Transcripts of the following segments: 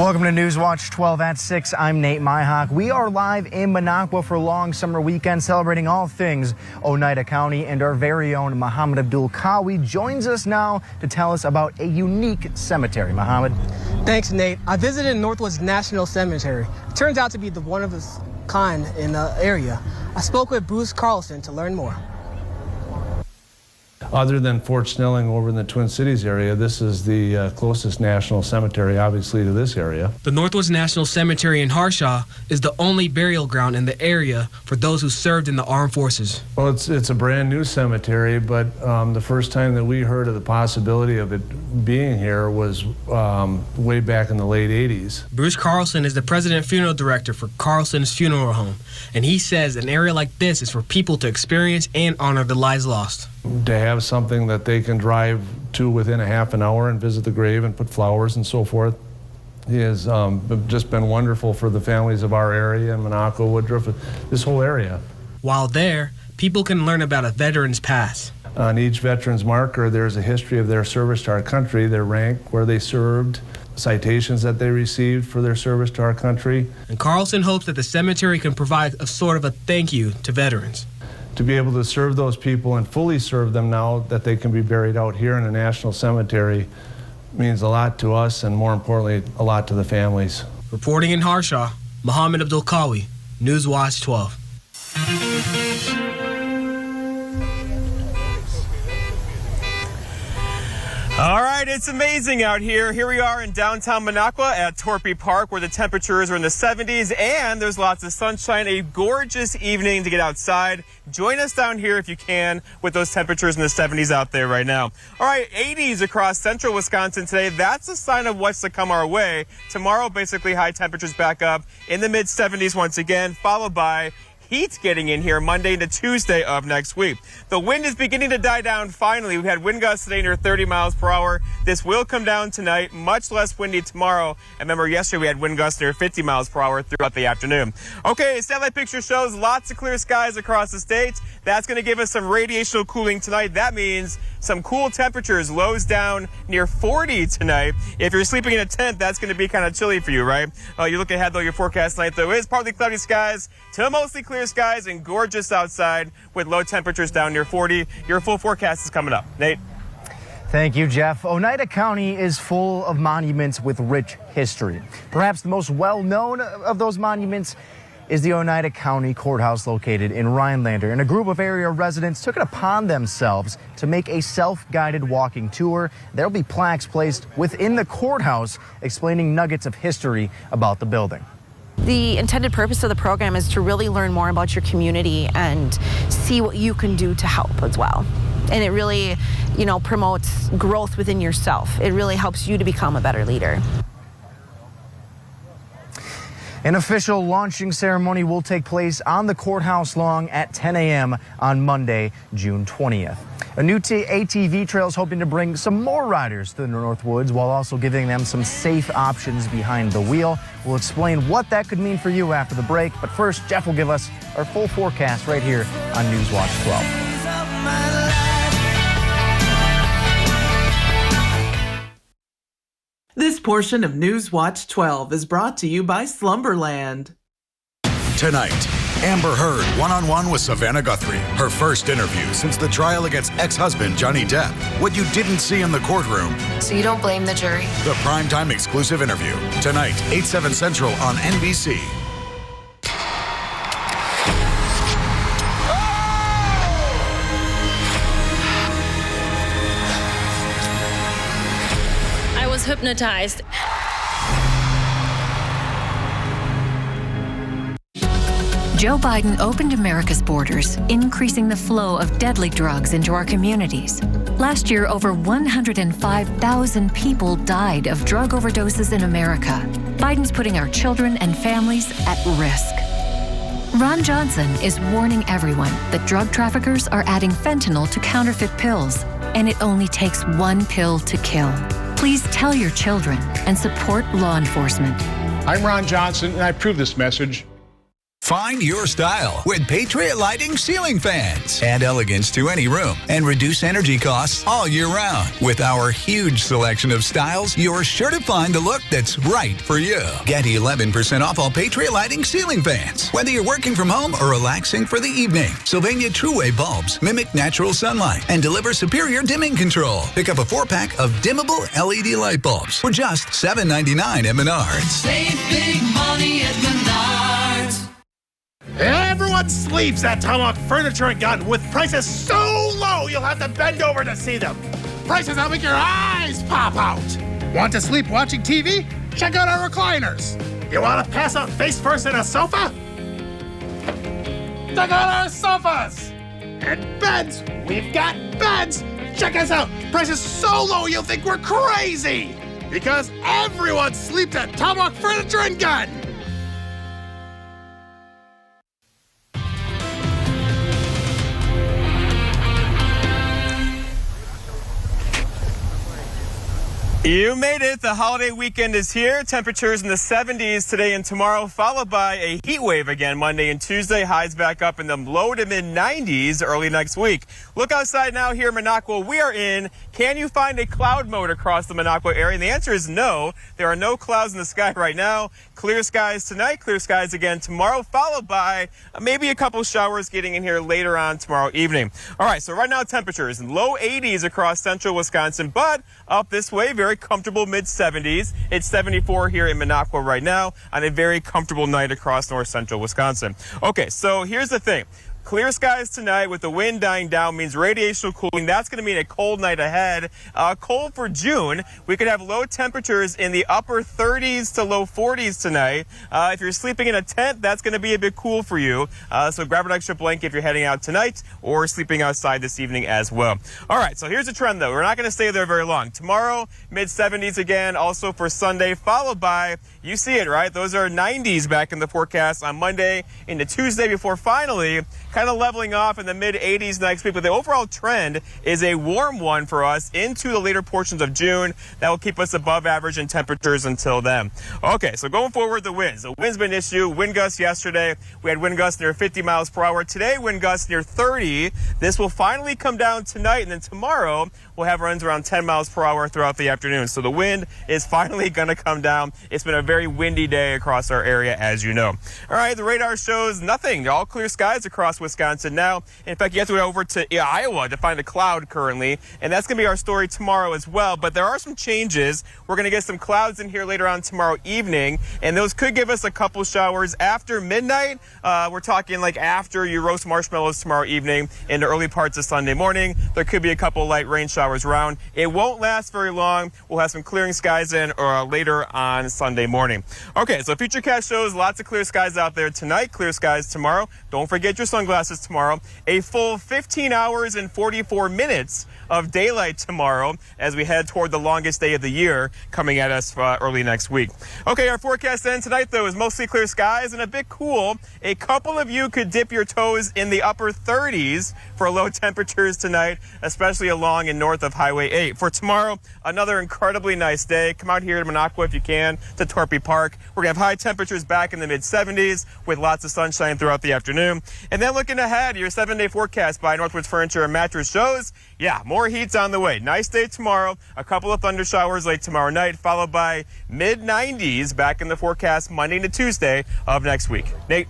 Welcome to Newswatch 12 at 6. I'm Nate Myhock. We are live in Minocqua for long summer weekend, celebrating all things Oneida County, and our very own Muhammad Abdul Kawi joins us now to tell us about a unique cemetery. Muhammad. Thanks, Nate. I visited Northwoods National Cemetery. It turns out to be the one of its kind in the area. I spoke with Bruce Carlson to learn more. Other than Fort Snelling over in the Twin Cities area, this is the closest national cemetery, obviously, to this area. The Northwoods National Cemetery in Harshaw is the only burial ground in the area for those who served in the armed forces. Well, it's a brand new cemetery, but the first time that we heard of the possibility of it being here was way back in the late 80s. Bruce Carlson is the president funeral director for Carlson's Funeral Home, and he says an area like this is for people to experience and honor the lives lost. To have something that they can drive to within a half an hour and visit the grave and put flowers and so forth has just been wonderful for the families of our area, Minocqua, Woodruff, this whole area. While there, people can learn about a veteran's past. On each veteran's marker, there's a history of their service to our country, their rank, where they served, citations that they received for their service to our country. And Carlson hopes that the cemetery can provide a sort of a thank you to veterans. To be able to serve those people and fully serve them now that they can be buried out here in a national cemetery means a lot to us, and more importantly, a lot to the families. Reporting in Harshaw, Muhammad Abdul Kawi, Newswatch 12. All right, it's amazing out here. Here we are in downtown Minocqua at Torpy Park, where the temperatures are in the 70s and there's lots of sunshine. A gorgeous evening to get outside. Join us down here if you can with those temperatures in the 70s out there right now. All right, 80s across central Wisconsin today. That's a sign of what's to come our way. Tomorrow, basically high temperatures back up in the mid 70s once again, followed by heat getting in here Monday into Tuesday of next week. The wind is beginning to die down finally. We had wind gusts today near 30 miles per hour. This will come down tonight, much less windy tomorrow. And remember, yesterday we had wind gusts near 50 miles per hour throughout the afternoon. Okay, satellite picture shows lots of clear skies across the state. That's going to give us some radiational cooling tonight. That means some cool temperatures, lows down near 40 tonight. If you're sleeping in a tent, that's going to be kind of chilly for you, right? You look ahead, though, your forecast tonight, though, is partly cloudy skies to mostly clear skies and gorgeous outside with low temperatures down near 40. Your full forecast is coming up. Nate? Thank you, Jeff. Oneida County is full of monuments with rich history. Perhaps the most well-known of those monuments is the Oneida County Courthouse located in Rhinelander. And a group of area residents took it upon themselves to make a self-guided walking tour. There'll be plaques placed within the courthouse explaining nuggets of history about the building. The intended purpose of the program is to really learn more about your community and see what you can do to help as well. And it really, promotes growth within yourself. It really helps you to become a better leader. An official launching ceremony will take place on the courthouse lawn at 10 a.m. on Monday, June 20th. A new ATV trail is hoping to bring some more riders to the Northwoods while also giving them some safe options behind the wheel. We'll explain what that could mean for you after the break. But first, Jeff will give us our full forecast right here on Newswatch 12. This portion of Newswatch 12 is brought to you by Slumberland. Tonight, Amber Heard one-on-one with Savannah Guthrie. Her first interview since the trial against ex-husband Johnny Depp. What you didn't see in the courtroom. So you don't blame the jury? The primetime exclusive interview. Tonight, 8/7 Central on NBC. Hypnotized. Joe Biden opened America's borders, increasing the flow of deadly drugs into our communities. Last year, over 105,000 people died of drug overdoses in America. Biden's putting our children and families at risk. Ron Johnson is warning everyone that drug traffickers are adding fentanyl to counterfeit pills, and it only takes one pill to kill. Please tell your children and support law enforcement. I'm Ron Johnson, and I approve this message. Find your style with Patriot Lighting ceiling fans. Add elegance to any room and reduce energy costs all year round. With our huge selection of styles, you're sure to find the look that's right for you. Get 11% off all Patriot Lighting ceiling fans, whether you're working from home or relaxing for the evening. Sylvania True Wave bulbs mimic natural sunlight and deliver superior dimming control. Pick up a 4-pack of dimmable LED light bulbs for just $7.99 at Menards. Save big money at Menards. Everyone sleeps at Tomahawk Furniture and Gun with prices so low you'll have to bend over to see them. Prices that make your eyes pop out. Want to sleep watching TV? Check out our recliners. You want to pass out face first in a sofa? Check out our sofas. And beds. We've got beds. Check us out. Prices so low you'll think we're crazy. Because everyone sleeps at Tomahawk Furniture and Gun. You made it. The holiday weekend is here. Temperatures in the 70s today and tomorrow, followed by a heat wave again Monday and Tuesday. Highs back up in the low to mid 90s early next week. Look outside now here in Minocqua. We are in Can You Find a Cloud mode across the Minocqua area? And the answer is no. There are no clouds in the sky right now. Clear skies tonight, clear skies again tomorrow, followed by maybe a couple showers getting in here later on tomorrow evening. All right, so right now temperatures in low 80s across central Wisconsin, but up this way, very comfortable mid 70s. It's 74 here in Minocqua right now on a very comfortable night across north central Wisconsin. Okay, so here's the thing. Clear skies tonight with the wind dying down means radiational cooling. That's going to mean a cold night ahead. Cold for June. We could have low temperatures in the upper 30s to low 40s tonight. If you're sleeping in a tent, that's going to be a bit cool for you. So grab an extra blanket if you're heading out tonight or sleeping outside this evening as well. All right, so here's the trend though. We're not going to stay there very long. Tomorrow, mid 70s again, also for Sunday, followed by, you see it, right? Those are 90s back in the forecast on Monday into Tuesday before finally kind of leveling off in the mid 80s next week. But the overall trend is a warm one for us into the later portions of June. That will keep us above average in temperatures until then. Okay, so going forward, the winds. The wind's been an issue. Wind gusts yesterday. We had wind gusts near 50 miles per hour. Today, wind gusts near 30. This will finally come down tonight, and then tomorrow we'll have runs around 10 miles per hour throughout the afternoon. So the wind is finally going to come down. It's been a very windy day across our area, as you know. All right, the radar shows nothing. All clear skies across Wisconsin now. In fact, you have to go over to Iowa to find a cloud currently, and that's going to be our story tomorrow as well. But there are some changes. We're going to get some clouds in here later on tomorrow evening, and those could give us a couple showers after midnight. We're talking like after you roast marshmallows tomorrow evening into early parts of Sunday morning. There could be a couple light rain showers around. It won't last very long. We'll have some clearing skies in later on Sunday morning. Okay, so Futurecast shows lots of clear skies out there tonight, clear skies tomorrow. Don't forget your sunglasses tomorrow. A full 15 hours and 44 minutes of daylight tomorrow as we head toward the longest day of the year coming at us early next week. Okay, our forecast then tonight, though, is mostly clear skies and a bit cool. A couple of you could dip your toes in the upper 30s for low temperatures tonight, especially along and north of Highway 8. For tomorrow, another incredibly nice day. Come out here to Minocqua if you can, to Torpy Park. We're going to have high temperatures back in the mid-70s with lots of sunshine throughout the afternoon. And then looking ahead, your 7-day forecast by Northwoods Furniture and Mattress shows, yeah, more heat's on the way. Nice day tomorrow, a couple of thunder showers late tomorrow night, followed by mid-90s back in the forecast Monday to Tuesday of next week. Nate?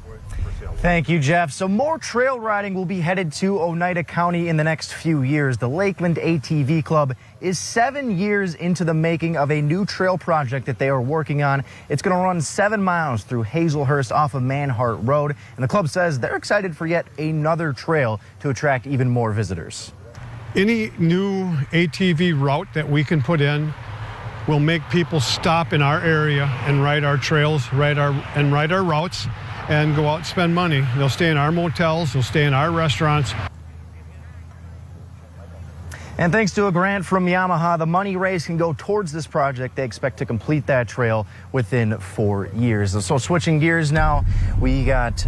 Thank you, Jeff. So more trail riding will be headed to Oneida County in the next few years. The Lakeland ATV Club is 7 years into the making of a new trail project that they are working on. It's going to run 7 miles through Hazelhurst off of Manhart Road. And the club says they're excited for yet another trail to attract even more visitors. Any new ATV route that we can put in will make people stop in our area and ride our trails, ride our routes, and go out and spend money. They'll stay in our motels, they'll stay in our restaurants. And thanks to a grant from Yamaha, the money raised can go towards this project. They expect to complete that trail within 4 years. So switching gears now, we got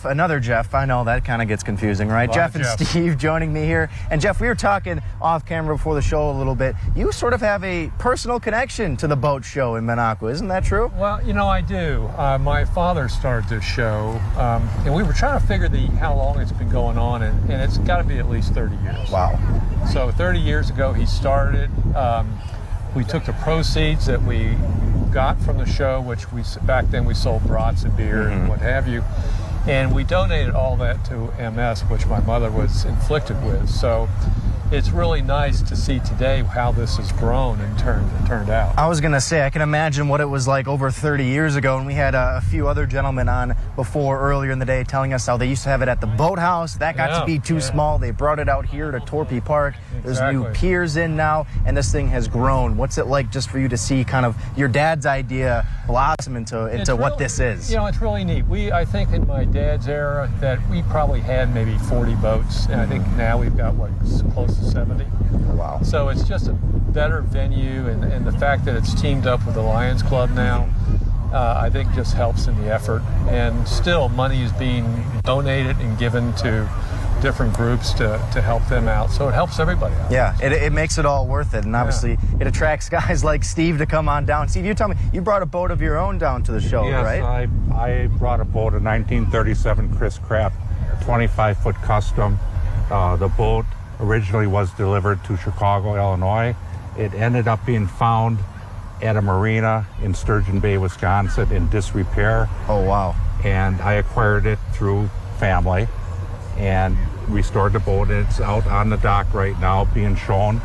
another Jeff. I know that kind of gets confusing, right? Jeff and Steve joining me here. And Jeff, we were talking off camera before the show a little bit. You sort of have a personal connection to the boat show in Minocqua, isn't that true? Well, you know, I do. My father started this show, and we were trying to figure how long it's been going on, and it's got to be at least 30 years. Wow. So 30 years ago he started. We took the proceeds that we got from the show, which back then we sold brats and beer and what have you, and we donated all that to MS, which my mother was afflicted with. So it's really nice to see today how this has grown and turned out. I was going to say, I can imagine what it was like over 30 years ago, and we had a few other gentlemen on before earlier in the day telling us how they used to have it at the boathouse. That got to be too small. They brought it out here to Torpy Park. There's new piers in now, and this thing has grown. What's it like just for you to see kind of your dad's idea blossom into what this is? You know, it's really neat. I think in my dad's era that we probably had maybe 40 boats, and I think now we've got, close to 70. Wow. So it's just a better venue, and the fact that it's teamed up with the Lions Club now, I think just helps in the effort. And still, money is being donated and given to different groups to help them out. So it helps everybody out. Yeah, it makes it all worth it. And obviously, it attracts guys like Steve to come on down. Steve, you tell me, you brought a boat of your own down to the show, right? Yes, I brought a boat, a 1937 Chris Craft, 25-foot custom. The boat originally was delivered to Chicago, Illinois. It ended up being found at a marina in Sturgeon Bay, Wisconsin in disrepair. Oh, wow. And I acquired it through family and restored the boat. It's out on the dock right now being shown,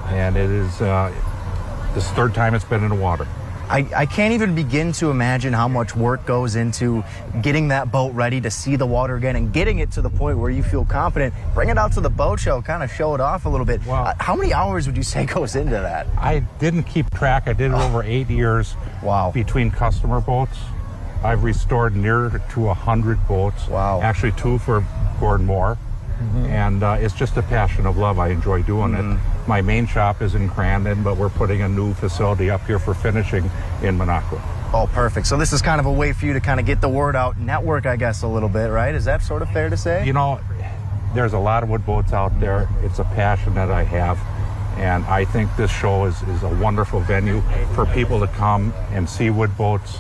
and it is this is the third time it's been in the water. I can't even begin to imagine how much work goes into getting that boat ready to see the water again and getting it to the point where you feel confident. Bring it out to the boat show, kind of show it off a little bit. Wow. How many hours would you say goes into that? I didn't keep track. I did it over 8 years. Wow. Between customer boats. I've restored near to 100 boats. Wow. Actually 2 for Gordon Moore. And it's just a passion of love. I enjoy doing it. My main shop is in Crandon, but we're putting a new facility up here for finishing in Minocqua. Oh, perfect. So this is kind of a way for you to kind of get the word out, network, I guess, a little bit, right? Is that sort of fair to say? You know, there's a lot of wood boats out there. It's a passion that I have. And I think this show is a wonderful venue for people to come and see wood boats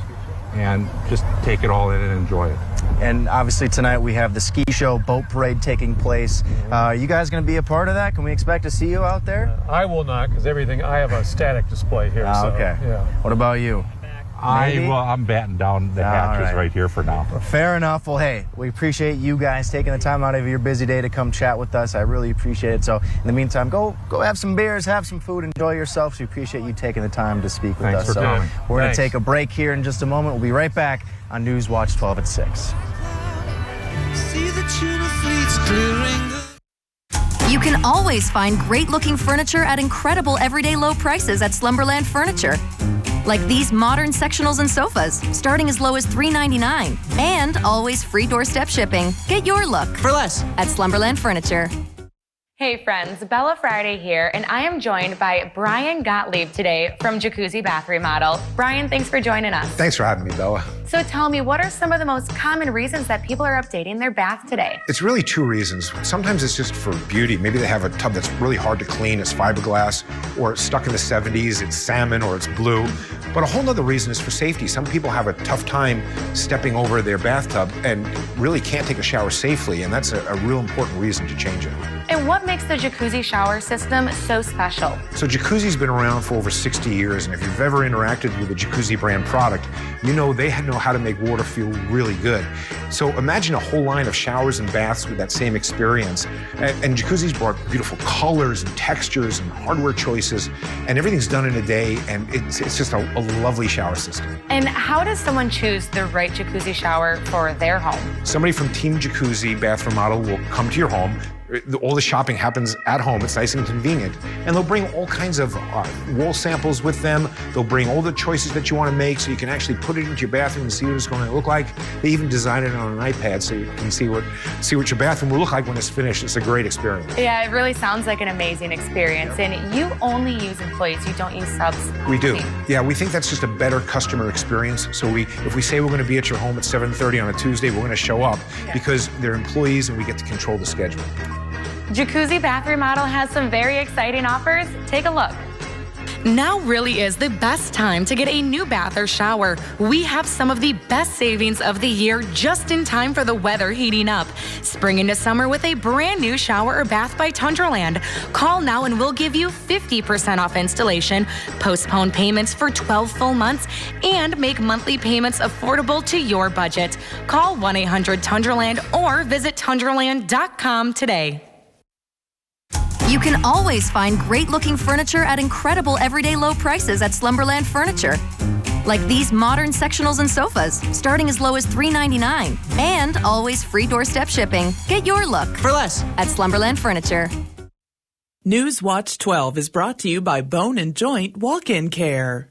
and just take it all in and enjoy it. And obviously tonight we have the ski show boat parade taking place. Are you guys going to be a part of that? Can we expect to see you out there? I will not, because I have a static display here. So, okay. Yeah. What about you? I'm batting down the hatches right here for now. Fair enough. Well, hey, we appreciate you guys taking the time out of your busy day to come chat with us. I really appreciate it. So in the meantime, go have some beers, have some food, enjoy yourselves. We appreciate you taking the time to speak with us. Thanks for coming. We're going to take a break here in just a moment. We'll be right back on News Watch 12 at 6. See the tuna fleets clearing the... You can always find great-looking furniture at incredible everyday low prices at Slumberland Furniture. Like these modern sectionals and sofas, starting as low as $3.99. And always free doorstep shipping. Get your look for less at Slumberland Furniture. Hey friends, Bella Friday here, and I am joined by Brian Gottlieb today from Jacuzzi Bath Remodel. Brian, thanks for joining us. Thanks for having me, Bella. So tell me, what are some of the most common reasons that people are updating their bath today? It's really 2 reasons. Sometimes it's just for beauty. Maybe they have a tub that's really hard to clean, it's fiberglass, or it's stuck in the 70s, it's salmon, or it's blue. But a whole other reason is for safety. Some people have a tough time stepping over their bathtub and really can't take a shower safely, and that's a real important reason to change it. And what makes the Jacuzzi shower system so special? So Jacuzzi's been around for over 60 years, and if you've ever interacted with a Jacuzzi brand product, you know they know how to make water feel really good. So imagine a whole line of showers and baths with that same experience. And Jacuzzi's brought beautiful colors and textures and hardware choices, and everything's done in a day, and it's just a lovely shower system. And how does someone choose the right Jacuzzi shower for their home? Somebody from Team Jacuzzi Bath Remodel will come to your home. All the shopping happens at home. It's nice and convenient. And they'll bring all kinds of wall samples with them. They'll bring all the choices that you want to make so you can actually put it into your bathroom and see what it's going to look like. They even design it on an iPad so you can see what your bathroom will look like when it's finished. It's a great experience. Yeah, it really sounds like an amazing experience. And you only use employees, you don't use subs. We do. Yeah, we think that's just a better customer experience. So if we say we're going to be at your home at 7:30 on a Tuesday, we're going to show up because they're employees and we get to control the schedule. Jacuzzi Bath Remodel has some very exciting offers. Take a look. Now really is the best time to get a new bath or shower. We have some of the best savings of the year just in time for the weather heating up. Spring into summer with a brand new shower or bath by Tundraland. Call now and we'll give you 50% off installation, postpone payments for 12 full months, and make monthly payments affordable to your budget. Call 1-800-Tundraland or visit Tundraland.com today. You can always find great-looking furniture at incredible everyday low prices at Slumberland Furniture. Like these modern sectionals and sofas, starting as low as $3.99. And always free doorstep shipping. Get your look For less at Slumberland Furniture. News Watch 12 is brought to you by Bone and Joint Walk-In Care.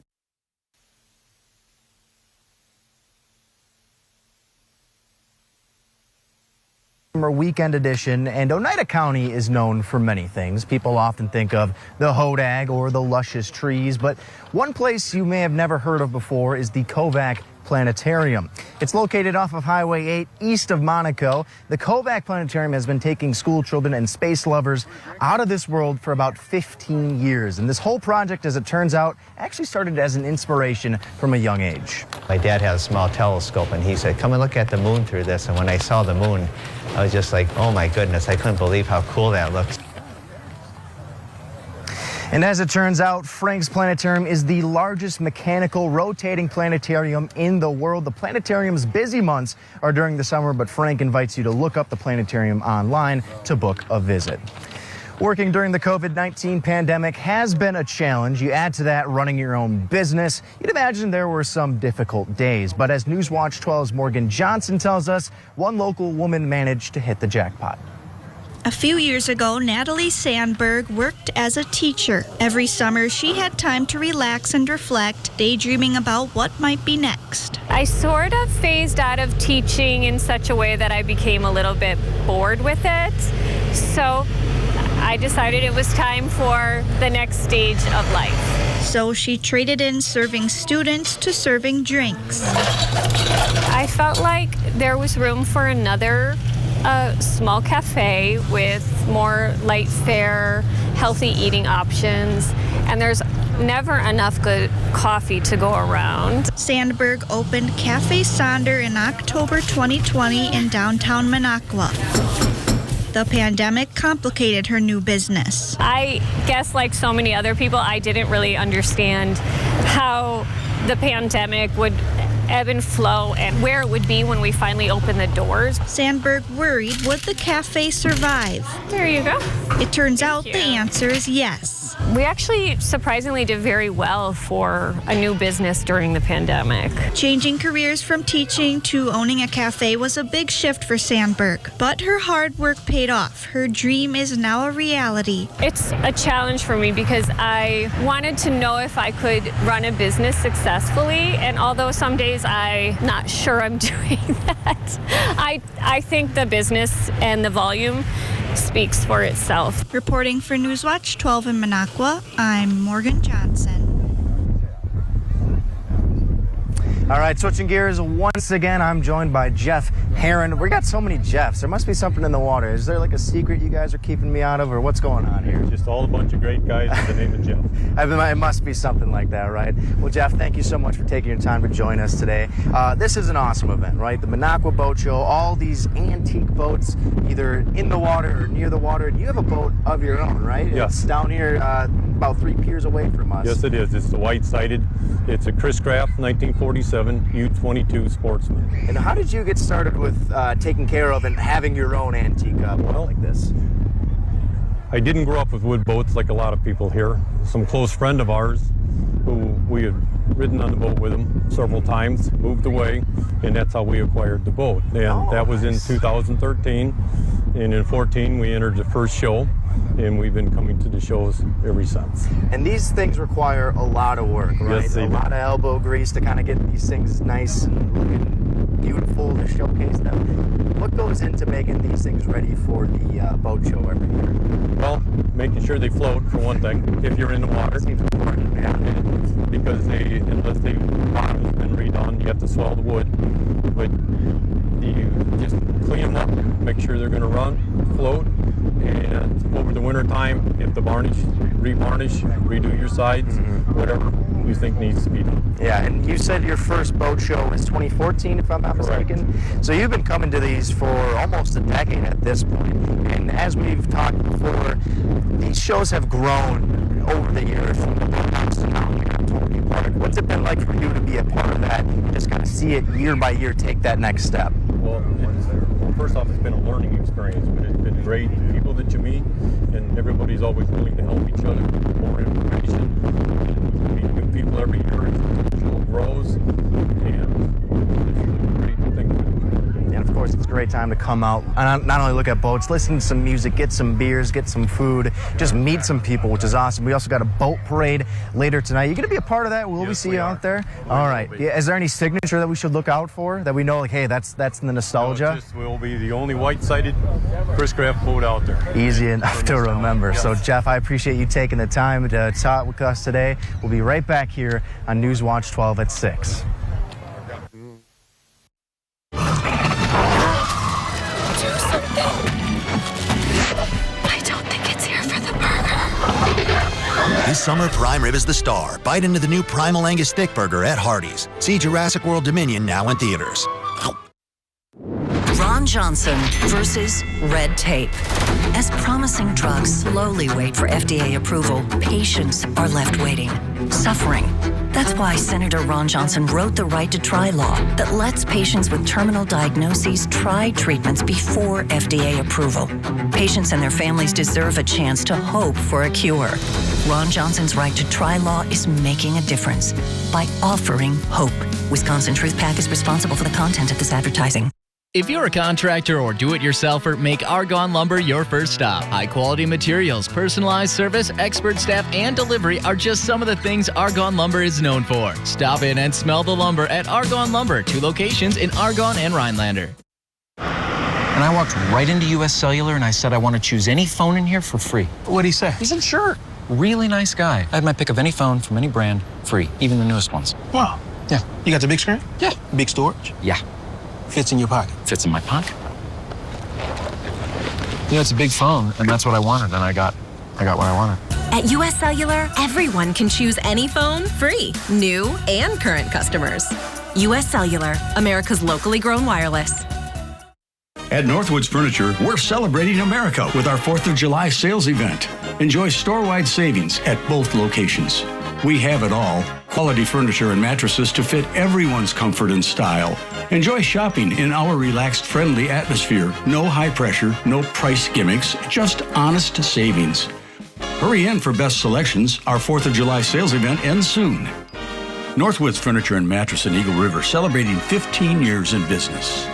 Summer weekend edition, and Oneida County is known for many things. People often think of the hodag or the luscious trees, but one place you may have never heard of before is the Kovac Planetarium. It's located off of Highway 8 east of Monaco. The Kovac Planetarium has been taking school children and space lovers out of this world for about 15 years. And this whole project, as it turns out, actually started as an inspiration from a young age. My dad had a small telescope and he said, come and look at the moon through this. And when I saw the moon, I was just like, oh my goodness, I couldn't believe how cool that looks. And as it turns out, Frank's Planetarium is the largest mechanical rotating planetarium in the world. The planetarium's busy months are during the summer, but Frank invites you to look up the planetarium online to book a visit. Working during the COVID-19 pandemic has been a challenge. You add to that running your own business. You'd imagine there were some difficult days, but as Newswatch 12's Morgan Johnson tells us, one local woman managed to hit the jackpot. A few years ago, Natalie Sandberg worked as a teacher. Every summer, she had time to relax and reflect, daydreaming about what might be next. I sort of phased out of teaching in such a way that I became a little bit bored with it. So I decided it was time for the next stage of life. So she traded in serving students to serving drinks. I felt like there was room for another small cafe with more light fare, healthy eating options, and there's never enough good coffee to go around. Sandberg opened Cafe Sonder in October 2020 in downtown Minocqua. The pandemic complicated her new business. I guess like so many other people, I didn't really understand how the pandemic would ebb and flow and where it would be when we finally opened the doors. Sandberg worried, would the cafe survive? There you go. It turns out the answer is yes. We actually surprisingly did very well for a new business during the pandemic. Changing careers from teaching to owning a cafe was a big shift for Sandberg, but her hard work paid off. Her dream is now a reality. It's a challenge for me because I wanted to know if I could run a business successfully, and although some days I'm not sure I'm doing that, I think the business and the volume speaks for itself. Reporting for Newswatch 12 in Minocqua, I'm Morgan Johnson. All right, switching gears once again, I'm joined by Jeff Heron. We got so many Jeffs. There must be something in the water. Is there like a secret you guys are keeping me out of, or what's going on here? Just all a bunch of great guys with the name of Jeff. It must be something like that, right? Well, Jeff, thank you so much for taking your time to join us today. This is an awesome event, right? The Minocqua Boat Show, all these antique boats, either in the water or near the water. You have a boat of your own, right? Yes. It's down here about 3 piers away from us. Yes, it is. It's the white-sided. It's a Chris Craft 1947 U-22 Sportsman. And how did you get started with taking care of and having your own antique boat like this? I didn't grow up with wood boats like a lot of people here. Some close friend of ours who we had ridden on the boat with him several times, moved away, and that's how we acquired the boat. And that was in 2013. And in 14, we entered the first show, and we've been coming to the shows ever since. And these things require a lot of work, right? Yes, they do. A lot of elbow grease to kind of get these things nice and looking beautiful to showcase them. What goes into making these things ready for the boat show every year? Well, making sure they float, for one thing, if you're in the water. Seems important, yeah. Because unless the bottom has been redone, you have to swell the wood. But you just clean them up, make sure they're going to run, float, and over the winter time, if the varnish, revarnish, redo your sides, whatever you think needs to be done. Yeah, and you said your first boat show was 2014, if I'm not mistaken. So you've been coming to these for almost a decade at this point. And as we've talked before, these shows have grown over the years from the boathouse to now here at Torrey Park. What's it been like for you to be a part of that and just kind of see it year by year take that next step? Well, first off, it's been a learning experience, but it's been great. The people that you meet, and everybody's always willing to help each other, more information. We meet new people every year, the show grows, and it's a great thing to do. And of course, it's a great time to come out and not only look at boats, listen to some music, get some beers, get some food, just meet some people, which is awesome. We also got a boat parade later tonight. You going to be a part of that? Will we see you out there? All right. Yeah, is there any signature that we should look out for that we know, like, hey, that's in the nostalgia? We'll be the only white-sided Chris Craft boat out there. Easy enough to remember. Yes. So, Jeff, I appreciate you taking the time to talk with us today. We'll be right back here on Newswatch 12 at 6. I don't think it's here for the burger. This summer, prime rib is the star. Bite into the new Primal Angus Thick Burger at Hardee's. See Jurassic World Dominion now in theaters. Ron Johnson versus red tape. As promising drugs slowly wait for FDA approval, patients are left waiting, suffering. That's why Senator Ron Johnson wrote the Right to Try law that lets patients with terminal diagnoses try treatments before FDA approval. Patients and their families deserve a chance to hope for a cure. Ron Johnson's Right to Try law is making a difference by offering hope. Wisconsin Truth PAC is responsible for the content of this advertising. If you're a contractor or do-it-yourselfer, make Argonne Lumber your first stop. High-quality materials, personalized service, expert staff, and delivery are just some of the things Argonne Lumber is known for. Stop in and smell the lumber at Argonne Lumber, 2 locations in Argonne and Rhinelander. And I walked right into U.S. Cellular and I said I want to choose any phone in here for free. What'd he say? He said, sure. Really nice guy. I had my pick of any phone from any brand, free, even the newest ones. Wow. Yeah. You got the big screen? Yeah. Big storage? Yeah. Fits in your pocket? Fits in my pocket. You know, it's a big phone, and that's what I wanted, and I got what I wanted. At U.S. Cellular, everyone can choose any phone free, new and current customers. U.S. Cellular, America's locally grown wireless. At Northwoods Furniture, we're celebrating America with our 4th of July sales event. Enjoy store-wide savings at both locations. We have it all. Quality furniture and mattresses to fit everyone's comfort and style. Enjoy shopping in our relaxed, friendly atmosphere. No high pressure, no price gimmicks, just honest savings. Hurry in for best selections. Our 4th of July sales event ends soon. Northwoods Furniture and Mattress in Eagle River, celebrating 15 years in business.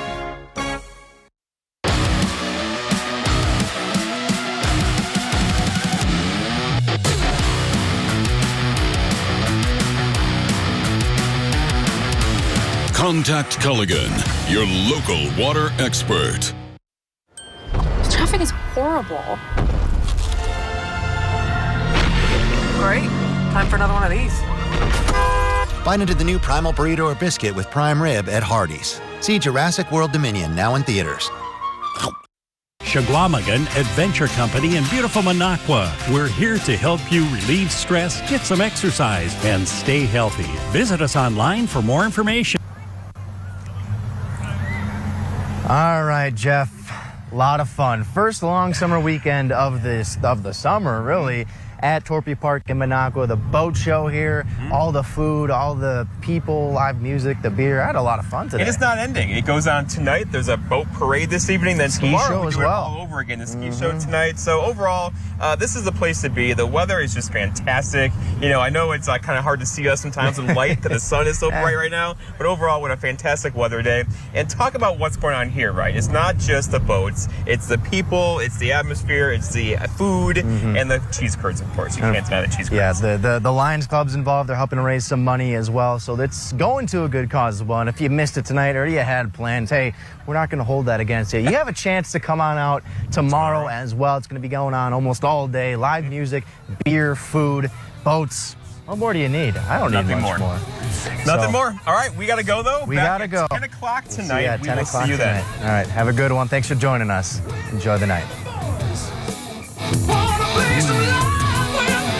Contact Culligan, your local water expert. This traffic is horrible. Great. Time for another one of these. Bite into the new Primal Burrito or Biscuit with prime rib at Hardee's. See Jurassic World Dominion now in theaters. Shagwamigan Adventure Company in beautiful Minocqua. We're here to help you relieve stress, get some exercise, and stay healthy. Visit us online for more information. All right, Jeff. A lot of fun. First long summer weekend of the summer, really, at Torpy Park in Minocqua. The boat show here, all the food, all the people, live music, the beer. I had a lot of fun today. And it's not ending. It goes on tonight. There's a boat parade this evening. Then ski tomorrow show we as do it well. all over again. The ski show tonight. So overall, this is the place to be. The weather is just fantastic. You know, I know it's kind of hard to see us sometimes in light because the sun is so bright right now. But overall, what a fantastic weather day. And talk about what's going on here, right? It's not just the boats. It's the people. It's the atmosphere. It's the food and the cheese curds, of course. You can't deny the cheese curds. Yeah, the Lions Club's involved. They're helping to raise some money as well. So it's going to a good cause as well. And if you missed it tonight or you had plans, hey, we're not going to hold that against you. You have a chance to come on out tomorrow as well. It's going to be going on almost all day. Live music, beer, food, boats. What more do you need? I don't need much more. Nothing more. All right, we got to go, though. We got to go. 10 o'clock tonight. Yeah, 10 o'clock see you tonight. then. All right, have a good one. Thanks for joining us. Enjoy the night.